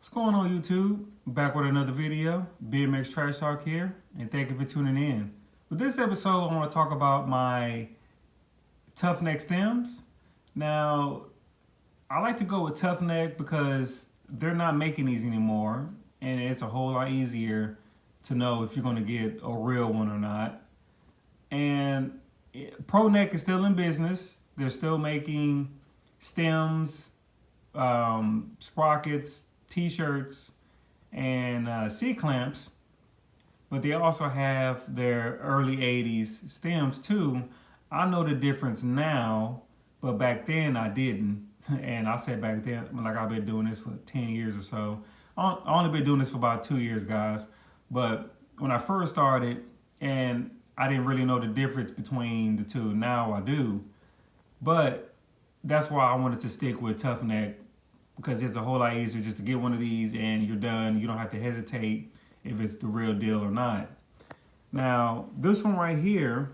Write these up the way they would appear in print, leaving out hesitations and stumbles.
What's going on, YouTube? Back with another video. BMX Trash Talk here, and thank you for tuning in. With this episode, I want to talk about my Tough Neck stems. Now, I like to go with Tough Neck because they're not making these anymore, and it's a whole lot easier to know if you're going to get a real one or not. And Pro Neck is still in business. They're still making stems, sprockets, t-shirts, and C-clamps, but they also have their early 80s stems too. I know the difference now, but back then I didn't. And I said back then, like I've been doing this for 10 years or so. I only been doing this for about 2 years, guys. But when I first started, and I didn't really know the difference between the two. Now I do. But that's why I wanted to stick with Tough Neck, because it's a whole lot easier just to get one of these and you're done. You don't have to hesitate if it's the real deal or not. Now, this one right here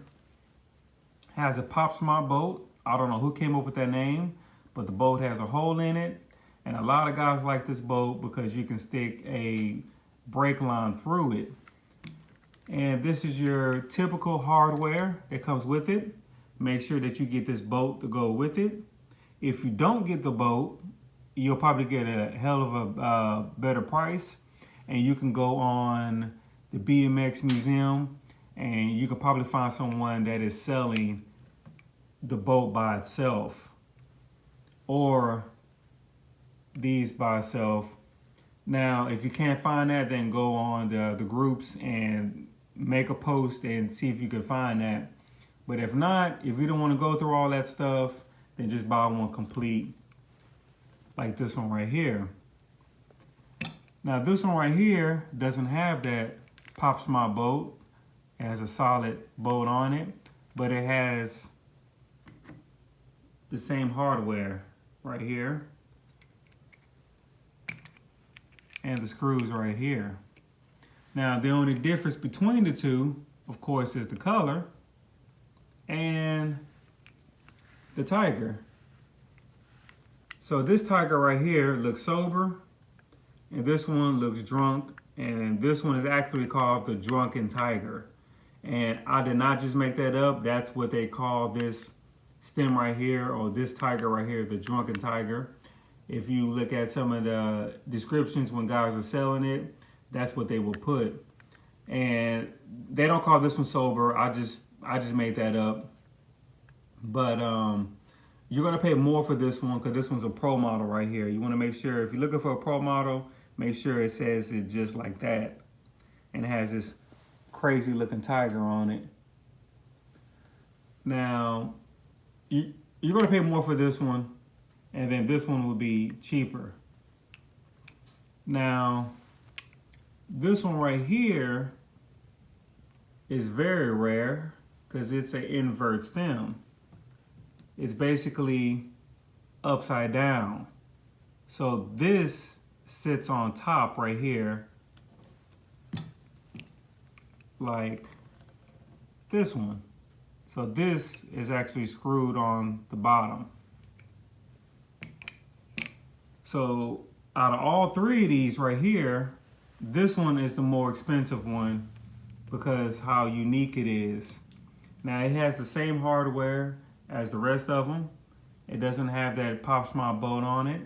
has a Pop Smart bolt. I don't know who came up with that name, but the bolt has a hole in it. And a lot of guys like this bolt because you can stick a brake line through it. And this is your typical hardware that comes with it. Make sure that you get this bolt to go with it. If you don't get the bolt, you'll probably get a hell of a better price, and you can go on the BMX Museum and you can probably find someone that is selling the bolt by itself or these by itself. Now, if you can't find that, then go on the groups and make a post and see if you can find that. But if not, if you don't want to go through all that stuff, then just buy one complete, like this one right here. Now this one right here doesn't have that Pop Smart bolt. It has a solid bolt on it, but it has the same hardware right here and the screws right here. Now the only difference between the two, of course, is the color and the Tiger. So this Tiger right here looks sober, and this one looks drunk, and this one is actually called the Drunken Tiger. And I did not just make that up. That's what they call this stem right here, or this Tiger right here, the Drunken Tiger. If you look at some of the descriptions when guys are selling it, that's what they will put. And they don't call this one sober. I just made that up. But you're gonna pay more for this one because this one's a pro model right here. You wanna make sure, if you're looking for a pro model, make sure it says it just like that. And it has this crazy looking tiger on it. Now, you're gonna pay more for this one, and then this one will be cheaper. Now, this one right here is very rare because it's an invert stem. It's basically upside down. So this sits on top right here, like this one. So this is actually screwed on the bottom. So out of all three of these right here, this one is the more expensive one because how unique it is. Now it has the same hardware as the rest of them. It doesn't have that Pop Smart bolt on it,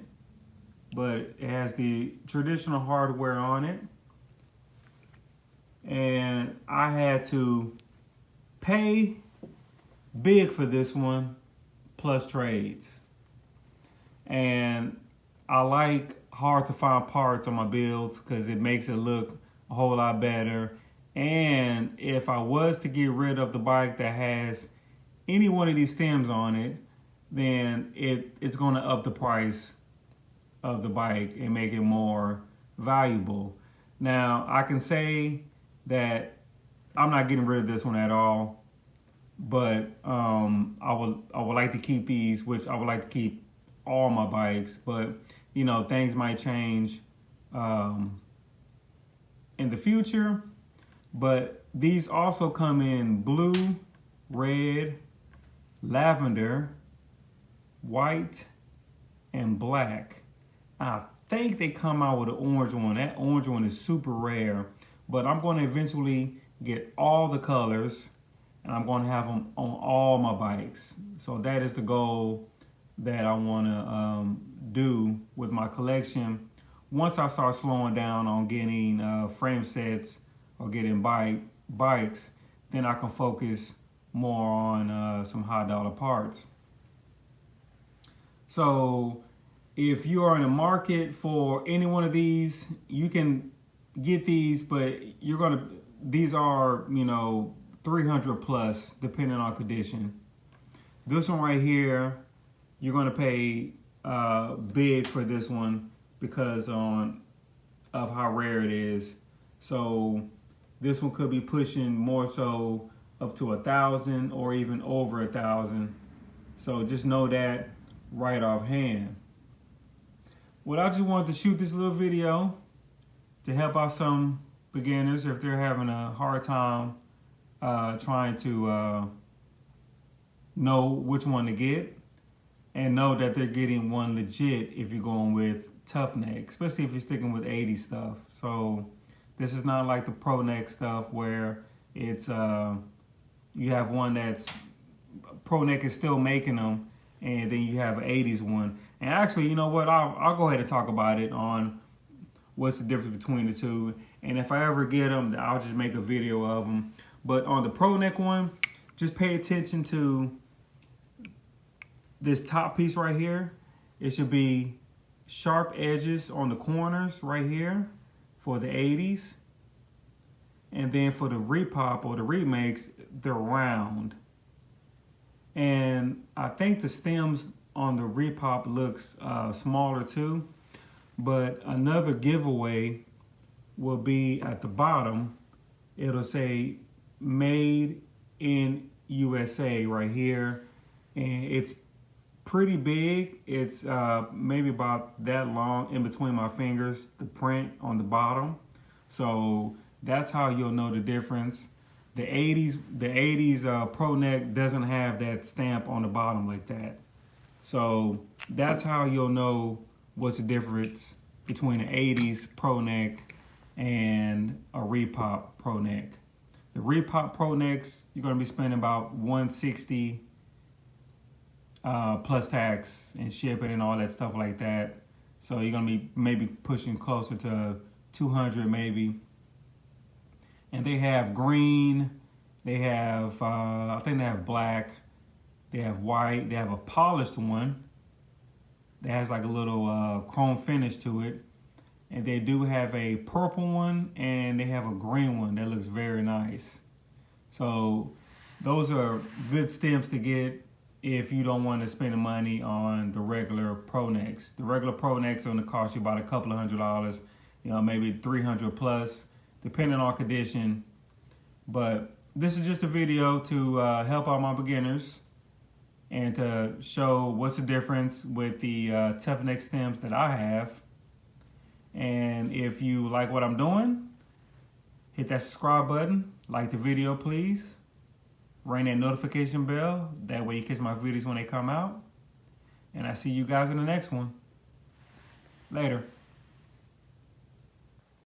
but it has the traditional hardware on it. And I had to pay big for this one, plus trades. And I like hard to find parts on my builds because it makes it look a whole lot better. And if I was to get rid of the bike that has any one of these stems on it, then it's going to up the price of the bike and make it more valuable. Now, I can say that I'm not getting rid of this one at all, but I would like to keep these, which I would like to keep all my bikes, but you know, things might change in the future. But these also come in blue, red, lavender, white, and black. I think they come out with an orange one. That orange one is super rare, but I'm going to eventually get all the colors, and I'm going to have them on all my bikes. So that is the goal that I want to do with my collection. Once I start slowing down on getting frame sets or getting bikes, then I can focus more on some high dollar parts. So if you are in the market for any one of these, you can get these, but these are, 300 plus depending on condition. This one right here, you're gonna pay big for this one because of how rare it is. So this one could be pushing more so up to 1,000 or even over 1,000. So just know that right offhand. Well, I just wanted to shoot this little video to help out some beginners if they're having a hard time trying to know which one to get, and know that they're getting one legit if you're going with Tough Neck, especially if you're sticking with 80 stuff. So this is not like the Pro Neck stuff where it's you have one that's Pro Neck is still making them, and then you have an 80s one. And actually, you know what, I'll go ahead and talk about it on what's the difference between the two, and if I ever get them, I'll just make a video of them. But on the Pro Neck one, just pay attention to this top piece right here. It should be sharp edges on the corners right here for the 80s. And then for the repop or the remakes, they're round. And I think the stems on the repop looks smaller too. But another giveaway will be at the bottom. It'll say made in USA right here. And it's pretty big. It's maybe about that long in between my fingers, the print on the bottom. So that's how you'll know the difference. The 80s Pro Neck doesn't have that stamp on the bottom like that. So that's how you'll know what's the difference between the 80s Pro Neck and a Repop Pro Neck. The Repop Pro Necks, you're gonna be spending about $160 plus tax and shipping and all that stuff like that. So you're gonna be maybe pushing closer to 200 maybe. And they have green, they have, I think they have black, they have white, they have a polished one that has like a little chrome finish to it. And they do have a purple one, and they have a green one that looks very nice. So those are good stems to get if you don't want to spend the money on the regular Pro Necks. The regular Pro Necks are going to cost you about a couple of $100s, maybe 300 plus, depending on condition. But this is just a video to help out my beginners and to show what's the difference with the Tough Neck stems that I have. And if you like what I'm doing, hit that subscribe button, like the video please, ring that notification bell, that way you catch my videos when they come out. And I see you guys in the next one. Later.